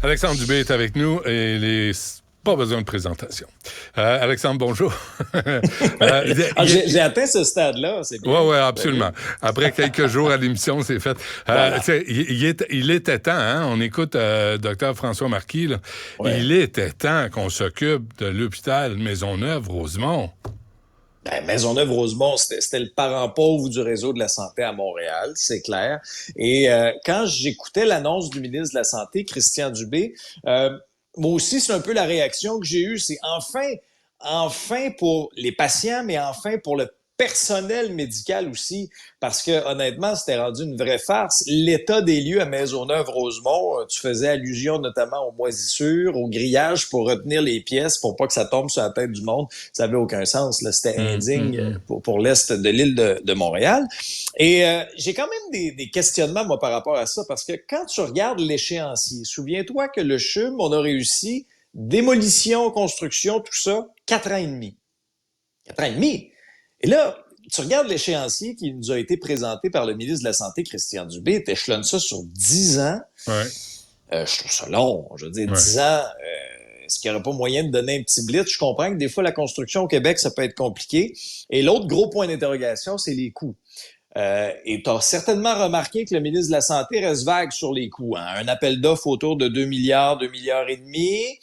Alexandre Dubé est avec nous et pas besoin de présentation. Alexandre, bonjour. J'ai atteint ce stade-là, c'est bien. Oui, absolument. Après quelques jours à l'émission, c'est fait. Voilà. Il était temps, hein? On écoute Dr François Marquis, là. Ouais. Il était temps qu'on s'occupe de l'hôpital Maisonneuve-Rosemont. Maisonneuve-Rosemont, c'était le parent pauvre du réseau de la santé à Montréal, c'est clair. Et quand j'écoutais l'annonce du ministre de la Santé, Christian Dubé, moi aussi, c'est un peu la réaction que j'ai eue. C'est enfin pour les patients, mais enfin pour le personnel médical aussi, parce que honnêtement, c'était rendu une vraie farce. L'état des lieux à Maisonneuve-Rosemont, tu faisais allusion notamment aux moisissures, aux grillages pour retenir les pièces pour pas que ça tombe sur la tête du monde. Ça avait aucun sens, là. C'était indigne pour l'est de l'île de Montréal. Et j'ai quand même des questionnements, moi, par rapport à ça, parce que quand tu regardes l'échéancier, souviens-toi que le CHUM, on a réussi démolition, construction, tout ça, 4 ans et demi. 4 ans et demi. Et là, tu regardes l'échéancier qui nous a été présenté par le ministre de la Santé, Christian Dubé, t'échelonnes ça sur 10 ans. Ouais. Je trouve ça long. Je veux dire, Ouais. 10 ans, est-ce qu'il n'y aurait pas moyen de donner un petit blitz? Je comprends que des fois, la construction au Québec, ça peut être compliqué. Et l'autre gros point d'interrogation, c'est les coûts. Et tu as certainement remarqué que le ministre de la Santé reste vague sur les coûts. Hein? Un appel d'offres autour de 2 milliards, 2 milliards et demi.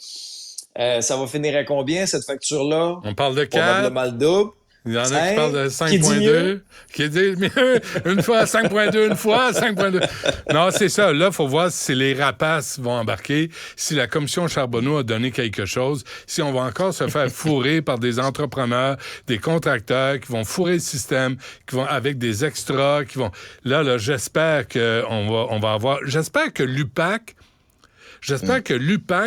Ça va finir à combien, cette facture-là? On parle de 4. Probablement le double. Il y en a qui parlent de Qui dit mieux? 5.2, qui disent mieux, une fois 5.2, une fois 5.2. Non, c'est ça. Là, il faut voir si les rapaces vont embarquer, si la commission Charbonneau a donné quelque chose, si on va encore se faire fourrer par des entrepreneurs, des contracteurs qui vont fourrer le système, qui vont avec des extras, qui vont... Là, j'espère qu'on va avoir... J'espère que l'UPAC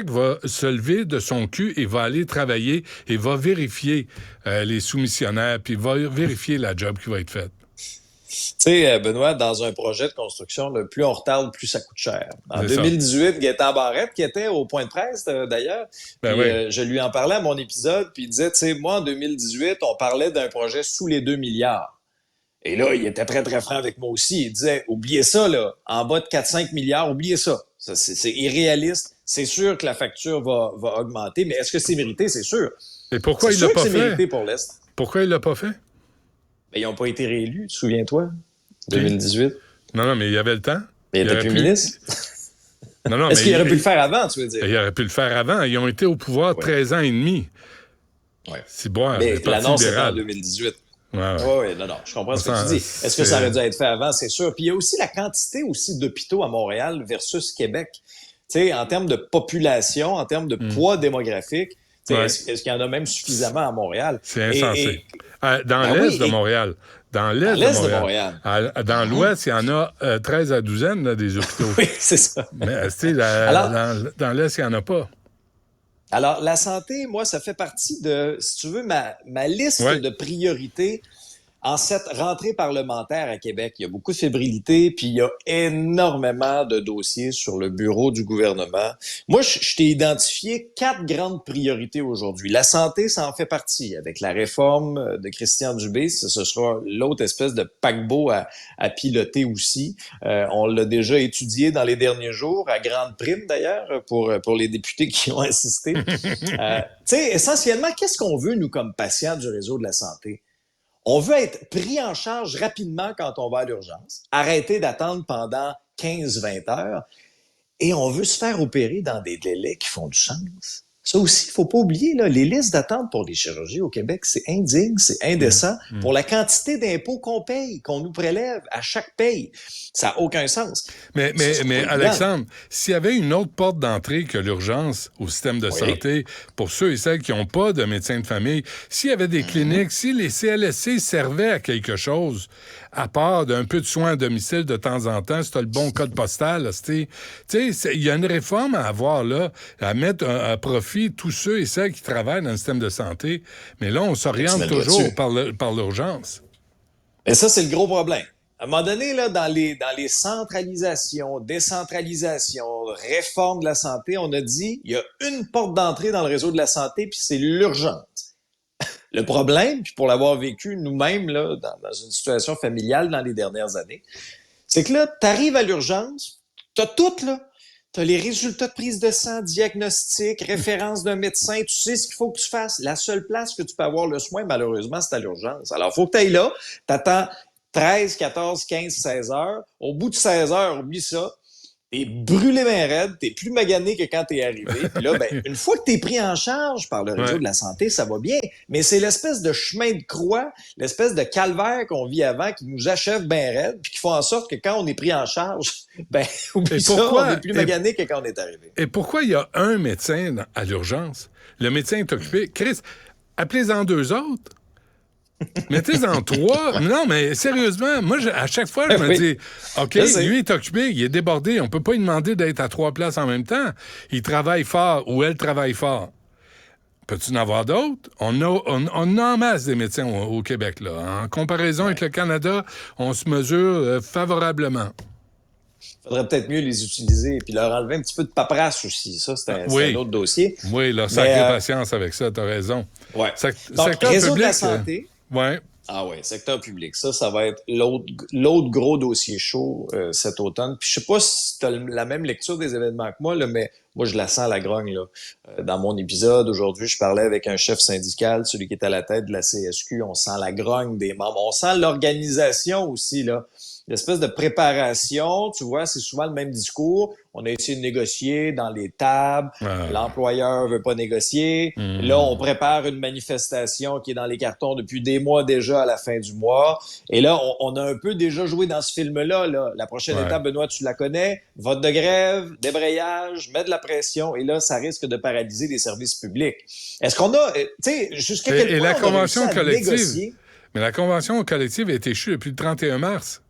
va se lever de son cul et va aller travailler et va vérifier les soumissionnaires, puis va vérifier la job qui va être faite. Tu sais, Benoît, dans un projet de construction, le plus on retarde, plus ça coûte cher. En 2018, Gaétan Barrette, qui était au point de presse d'ailleurs, je lui en parlais à mon épisode, puis il disait, tu sais, moi, en 2018, on parlait d'un projet sous les 2 milliards. Et là, il était très, très franc avec moi aussi. Il disait, oubliez ça, là, en bas de 4-5 milliards, oubliez ça. C'est irréaliste. C'est sûr que la facture va augmenter, mais est-ce que c'est mérité? C'est sûr. Et pourquoi il l'a pas fait? C'est mérité pour l'Est. Pourquoi il l'a pas fait? Mais ils n'ont pas été réélus, souviens-toi, 2018. Non, mais il y avait le temps. Mais il était plus ministre. Non, est-ce qu'il aurait pu le faire avant, tu veux dire? Il aurait pu le faire avant. Ils ont été au pouvoir 13 ans et demi. Ouais. C'est bon. Mais l'annonce était en 2018. Oui, non, je comprends ce que tu dis. Est-ce que ça aurait dû être fait avant? C'est sûr. Puis il y a aussi la quantité aussi d'hôpitaux à Montréal versus Québec. Tu sais, en termes de population, en termes de poids démographique, est-ce qu'il y en a même suffisamment à Montréal? C'est insensé. Dans l'est de Montréal. Dans l'est de Montréal. Dans l'ouest, il y en a 13 à douzaine là, des hôpitaux. Oui, c'est ça. Mais dans l'est, il n'y en a pas. Alors, la santé, moi, ça fait partie de, si tu veux, ma liste de priorités en cette rentrée parlementaire à Québec. Il y a beaucoup de fébrilité, puis il y a énormément de dossiers sur le bureau du gouvernement. Moi, je t'ai identifié 4 grandes priorités aujourd'hui. La santé, ça en fait partie. Avec la réforme de Christian Dubé, ce sera l'autre espèce de paquebot à piloter aussi. On l'a déjà étudié dans les derniers jours, à grande prime d'ailleurs, pour les députés qui ont assisté. Tu sais, essentiellement, qu'est-ce qu'on veut, nous, comme patients du réseau de la santé? On veut être pris en charge rapidement quand on va à l'urgence, arrêter d'attendre pendant 15-20 heures, et on veut se faire opérer dans des délais qui font du sens. Ça aussi, il ne faut pas oublier, là, les listes d'attente pour les chirurgies au Québec, c'est indigne, c'est indécent pour la quantité d'impôts qu'on paye, qu'on nous prélève à chaque paye. Ça n'a aucun sens. Mais Alexandre, s'il y avait une autre porte d'entrée que l'urgence au système de santé, pour ceux et celles qui n'ont pas de médecin de famille, s'il y avait des cliniques, si les CLSC servaient à quelque chose, à part d'un peu de soins à domicile de temps en temps, si tu as le bon code postal, tu sais, il y a une réforme à avoir là, à mettre à profit tous ceux et celles qui travaillent dans le système de santé. Mais là, on s'oriente toujours par l'urgence. Et ça, c'est le gros problème. À un moment donné, là, dans les centralisations, décentralisations, réformes de la santé, on a dit il y a une porte d'entrée dans le réseau de la santé, puis c'est l'urgence. Le problème, puis pour l'avoir vécu nous-mêmes là, dans une situation familiale dans les dernières années, c'est que là, tu arrives à l'urgence, tu as tout, là. Tu as les résultats de prise de sang, diagnostic, référence d'un médecin, tu sais ce qu'il faut que tu fasses. La seule place que tu peux avoir le soin, malheureusement, c'est à l'urgence. Alors, il faut que tu ailles là, tu attends 13, 14, 15, 16 heures. Au bout de 16 heures, oublie ça. T'es brûlé bien raide, t'es plus magané que quand t'es arrivé. Puis là, une fois que t'es pris en charge par le réseau de la santé, ça va bien. Mais c'est l'espèce de chemin de croix, l'espèce de calvaire qu'on vit avant qui nous achève bien raide, puis qui font en sorte que quand on est pris en charge, oublie ça, on est plus magané que quand on est arrivé. Et pourquoi il y a un médecin à l'urgence? Le médecin est occupé. Chris, appelez-en 2 autres. Mettez-en 3. Non, mais sérieusement, moi, à chaque fois, je me dis, OK, lui est occupé, il est débordé. On peut pas lui demander d'être à 3 places en même temps. Il travaille fort ou elle travaille fort. Peux-tu en avoir d'autres? On a en masse des médecins au Québec, là. En comparaison avec le Canada, on se mesure favorablement. Il faudrait peut-être mieux les utiliser et puis leur enlever un petit peu de paperasse aussi. Ça, c'est un autre dossier. Oui, leur sacrée patience avec ça, t'as raison. Ouais. Donc, réseau de la santé. Ouais. Ah oui, secteur public. Ça va être l'autre gros dossier chaud cet automne. Puis je sais pas si tu as la même lecture des événements que moi, là, mais moi, je la sens, la grogne. Là. Dans mon épisode, aujourd'hui, je parlais avec un chef syndical, celui qui est à la tête de la CSQ. On sent la grogne des membres. On sent l'organisation aussi, là. L'espèce de préparation, tu vois, c'est souvent le même discours. On a essayé de négocier dans les tables. L'employeur veut pas négocier. Là, on prépare une manifestation qui est dans les cartons depuis des mois déjà à la fin du mois. Et là, on a un peu déjà joué dans ce film-là. Là. La prochaine étape, Benoît, tu la connais. Vote de grève, débrayage, mettre de la pression. Et là, ça risque de paralyser les services publics. Est-ce qu'on a, tu sais, jusqu'à quel point et la on a convention collective, négocier? Mais la convention collective a été échue depuis le 31 mars.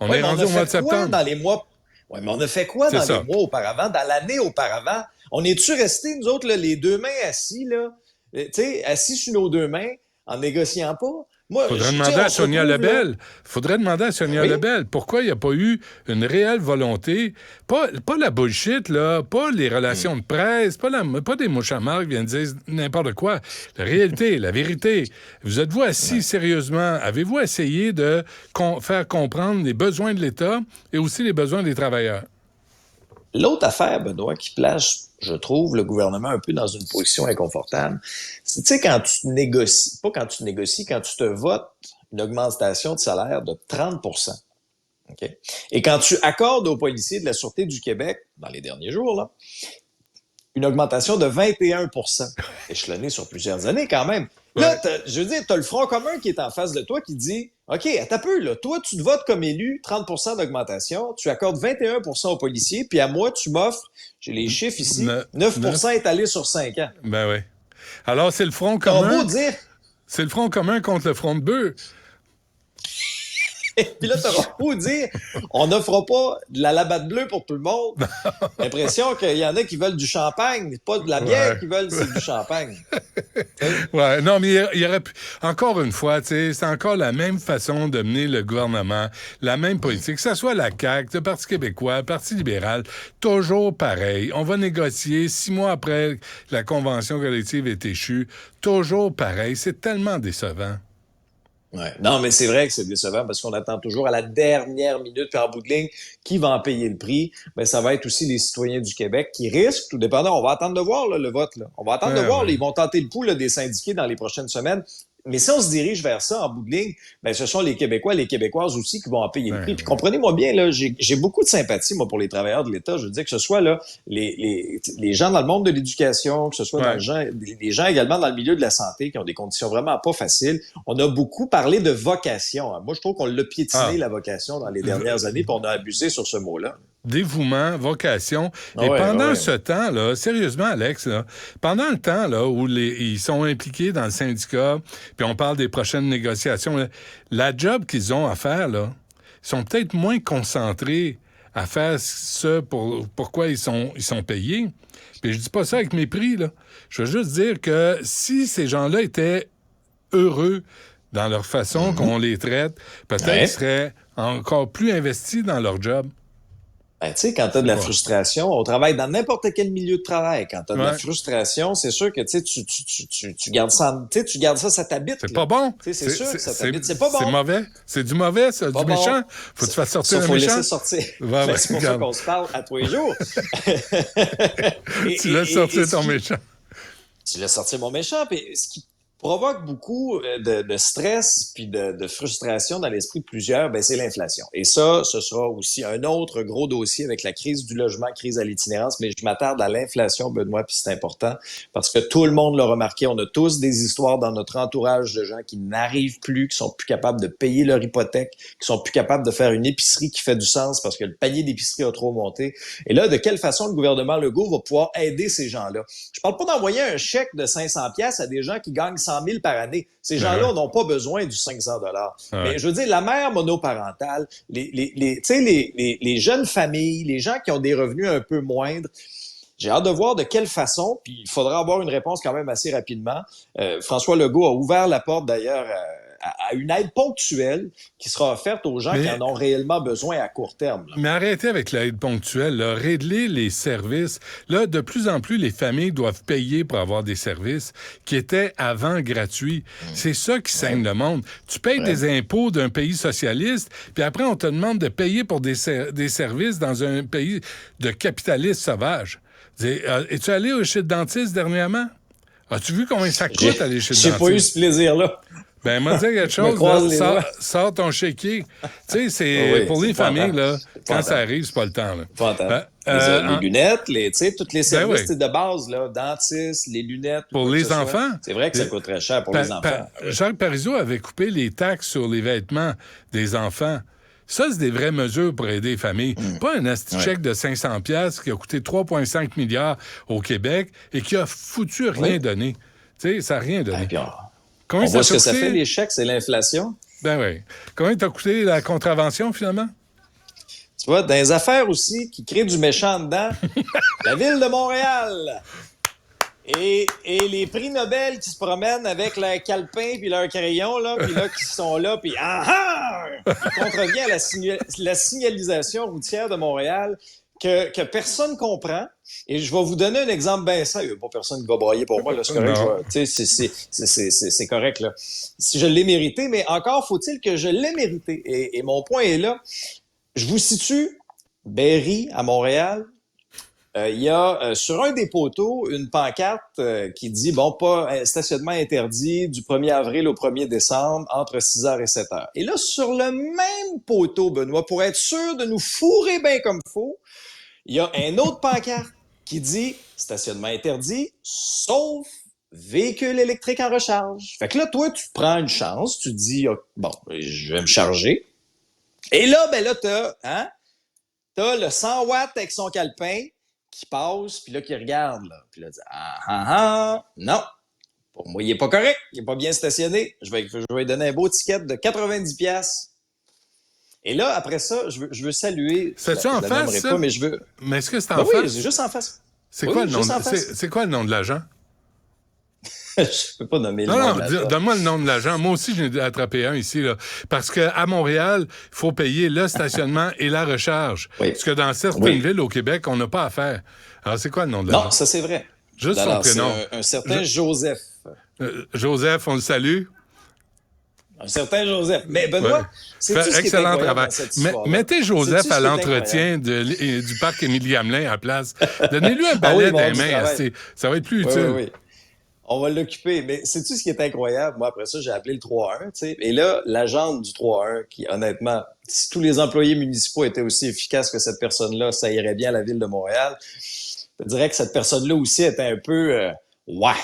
On est on rendu au mois de septembre. Dans les mois... Oui, mais on a fait quoi dans les mois auparavant, dans l'année auparavant? On est-tu restés, nous autres, là, les 2 mains assis, là, tu sais, assis sur nos 2 mains, en négociant pas? Faudrait demander à Sonia Lebel pourquoi il n'y a pas eu une réelle volonté, pas la bullshit, là, pas les relations de presse, pas des mouches à marque qui viennent dire n'importe quoi. La réalité, la vérité. Vous êtes-vous assis sérieusement? Avez-vous essayé de faire comprendre les besoins de l'État et aussi les besoins des travailleurs? L'autre affaire, Benoît, qui place, je trouve, le gouvernement un peu dans une position inconfortable, c'est, tu sais, quand tu te votes une augmentation de salaire de 30 %. Okay? Et quand tu accordes aux policiers de la Sûreté du Québec, dans les derniers jours, là, une augmentation de 21 %, échelonnée sur plusieurs années quand même. Là, je veux dire, tu as le Front commun qui est en face de toi qui dit « OK, attends un peu, là, toi, tu te votes comme élu, 30 % d'augmentation, tu accordes 21 % aux policiers, puis à moi, tu m'offres, j'ai les chiffres ici, 9 % étalés sur 5 ans. » Ben oui. Alors, c'est le Front commun... On va dire... C'est le Front commun contre le Front de bœuf. Puis là, t'auras beau dire, on n'offre pas de la labatte bleue pour tout le monde. L'impression qu'il y en a qui veulent du champagne, pas de la bière qu'ils veulent, c'est du champagne. Ouais, non, mais il y aurait pu... Encore une fois, tu sais, c'est encore la même façon de mener le gouvernement, la même politique, que ce soit la CAQ, le Parti québécois, le Parti libéral, toujours pareil. On va négocier 6 mois après la convention collective est échue, toujours pareil. C'est tellement décevant. Ouais. Non, mais c'est vrai que c'est décevant parce qu'on attend toujours à la dernière minute, puis en bout de ligne, qui va en payer le prix? Ben, ça va être aussi les citoyens du Québec qui risquent, tout dépendant, on va attendre de voir là, le vote. Là. On va attendre de voir, là, ils vont tenter le pouls là, des syndiqués dans les prochaines semaines. Mais si on se dirige vers ça en bout de ligne, ben ce sont les Québécois, les Québécoises aussi qui vont en payer le prix. Puis comprenez-moi bien, là, j'ai beaucoup de sympathie, moi, pour les travailleurs de l'État. Je veux dire que ce soit là les gens dans le monde de l'éducation, que ce soit les gens également dans le milieu de la santé qui ont des conditions vraiment pas faciles. On a beaucoup parlé de vocation. Moi, je trouve qu'on l'a piétiné, la vocation, dans les dernières années, puis on a abusé sur ce mot-là. Dévouement, vocation. Et pendant ce temps-là, sérieusement, Alex, là, pendant le temps là, où ils sont impliqués dans le syndicat, puis on parle des prochaines négociations, là, la job qu'ils ont à faire, là, ils sont peut-être moins concentrés à faire ce pourquoi ils sont payés. Puis je dis pas ça avec mépris, là. Je veux juste dire que si ces gens-là étaient heureux dans leur façon qu'on les traite, peut-être qu'ils seraient encore plus investis dans leur job. Ben, tu sais, quand tu as de la frustration, on travaille dans n'importe quel milieu de travail. Quand tu as de la frustration, c'est sûr que tu gardes ça, tu gardes ça, ça t'habite. C'est pas bon. C'est sûr que ça t'habite. C'est pas bon. C'est mauvais. C'est du mauvais, ça, du méchant. Faut que tu fasses sortir le méchant. Faut laisser sortir. C'est pour ça qu'on se parle à tous les jours. Tu laisses sortir ton méchant. Tu laisses sortir mon méchant. Puis ce qui provoque beaucoup de stress puis de frustration dans l'esprit de plusieurs, ben c'est l'inflation. Et ça, ce sera aussi un autre gros dossier avec la crise du logement, crise à l'itinérance, mais je m'attarde à l'inflation, Benoît, puis c'est important parce que tout le monde l'a remarqué. On a tous des histoires dans notre entourage de gens qui n'arrivent plus, qui sont plus capables de payer leur hypothèque, qui sont plus capables de faire une épicerie qui fait du sens parce que le panier d'épicerie a trop monté. Et là, de quelle façon le gouvernement Legault va pouvoir aider ces gens-là? Je parle pas d'envoyer un chèque de 500$ à des gens qui gagnent 100 000 par année. Ces gens-là n'ont pas besoin du 500$. Mais je veux dire, la mère monoparentale, les jeunes familles, les gens qui ont des revenus un peu moindres, j'ai hâte de voir de quelle façon, puis il faudra avoir une réponse quand même assez rapidement. François Legault a ouvert la porte d'ailleurs à une aide ponctuelle qui sera offerte aux gens qui en ont réellement besoin à court terme. Là. Mais arrêtez avec l'aide ponctuelle. Là. Régler les services. Là, de plus en plus, les familles doivent payer pour avoir des services qui étaient avant gratuits. C'est ça qui saigne le monde. Tu payes des impôts d'un pays socialiste, puis après, on te demande de payer pour des services dans un pays de capitalistes sauvages. Es-tu allé chez le dentiste dernièrement? As-tu vu combien ça coûte aller chez le dentiste? J'ai pas eu ce plaisir-là. Ben, moi, dire quelque chose, là, sors ton chéquier. Tu sais, c'est pour les familles, là, quand ça arrive, c'est pas le temps, là. Les lunettes, toutes les services de base, là, dentiste, les lunettes. Pour les enfants. C'est vrai que ça coûte très cher pour les enfants. Jacques Parizeau avait coupé les taxes sur les vêtements des enfants. Ça, c'est des vraies mesures pour aider les familles. Pas un chèque de 500$ qui a coûté 3,5 milliards au Québec et qui a foutu rien donné. Tu sais, ça n'a rien donné. On voit ce que ça fait, les chèques, c'est l'inflation. Ben oui. Combien t'a coûté la contravention, finalement? Tu vois, dans les affaires aussi qui créent du méchant dedans, la Ville de Montréal et les prix Nobel qui se promènent avec leur calepin puis leur crayon, là, puis là, qui sont là, puis ils contreviennent à la signalisation routière de Montréal que personne comprend. Et je vais vous donner un exemple bien simple. Il n'y a pas personne qui va broyer pour moi, là, c'est correct. C'est correct, là. Si je l'ai mérité, mais encore faut-il que je l'ai mérité. Et mon point est là. Je vous situe Berry, à Montréal. Il y a sur un des poteaux une pancarte qui dit, pas stationnement interdit du 1er avril au 1er décembre entre 6h et 7h. Et là, sur le même poteau, Benoît, pour être sûr de nous fourrer bien comme faut, il y a un autre pancarte qui dit stationnement interdit, sauf véhicule électrique en recharge. Fait que là, toi, tu prends une chance, tu dis, je vais me charger. Et là, t'as le 100 watts avec son calepin qui passe, puis là, qui regarde, là. Puis là, dit, non. Pour moi, il est pas correct, il est pas bien stationné. Je vais lui donner un beau ticket de 90$. Et là, après ça, je veux saluer. C'est-tu en face, ça? Mais je veux... Mais est-ce que c'est en face? Oui, c'est juste en face. C'est quoi le nom de l'agent? Je peux pas nommer le nom de l'agent. Donne-moi le nom de l'agent. Moi aussi, j'en ai attrapé un ici, là. Parce qu'à Montréal, il faut payer le stationnement et la recharge. Oui. Parce que dans certaines villes au Québec, on n'a pas à faire. Alors, c'est quoi le nom de l'agent? Non, ça, c'est vrai. Juste son prénom. C'est un certain Joseph. Joseph, on le salue. Un certain Joseph. Mais Benoît, c'est excellent travail. Mettez Joseph à l'entretien du parc Émilie-Hamelin à la place. Donnez-lui un balai dans les mains. Ça va être plus utile. Oui. On va l'occuper. Mais sais-tu ce qui est incroyable? Moi, après ça, j'ai appelé le 3-1. Tu sais. Et là, l'agente du 3-1, qui, honnêtement, si tous les employés municipaux étaient aussi efficaces que cette personne-là, ça irait bien à la Ville de Montréal. Je dirais que cette personne-là aussi était un peu...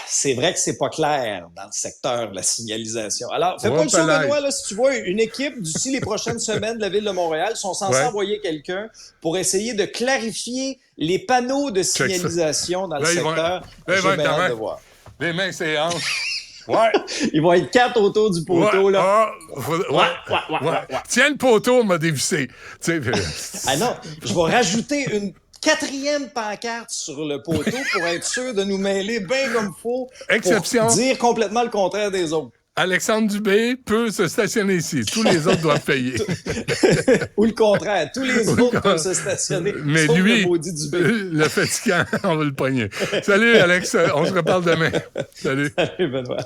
c'est vrai que c'est pas clair dans le secteur de la signalisation. Alors, fais pas le saut, Benoît, là, si tu vois une équipe d'ici les prochaines semaines de la Ville de Montréal sont censés envoyer quelqu'un pour essayer de clarifier les panneaux de signalisation dans le secteur. J'ai bien hâte de voir. Les mains, c'est hanches. Ouais. Ils vont être 4 autour du poteau, là. Tiens, le poteau, on m'a dévissé. Non, je vais rajouter une 4e pancarte sur le poteau pour être sûr de nous mêler bien comme faut. Exception. Pour dire complètement le contraire des autres. Alexandre Dubé peut se stationner ici. Tous les autres doivent payer. Ou le contraire. Tous les autres peuvent se stationner. Mais sauf lui, le maudit Dubé. le fatigant, on va le pogner. Salut, Alex. On se reparle demain. Salut. Salut, Benoît.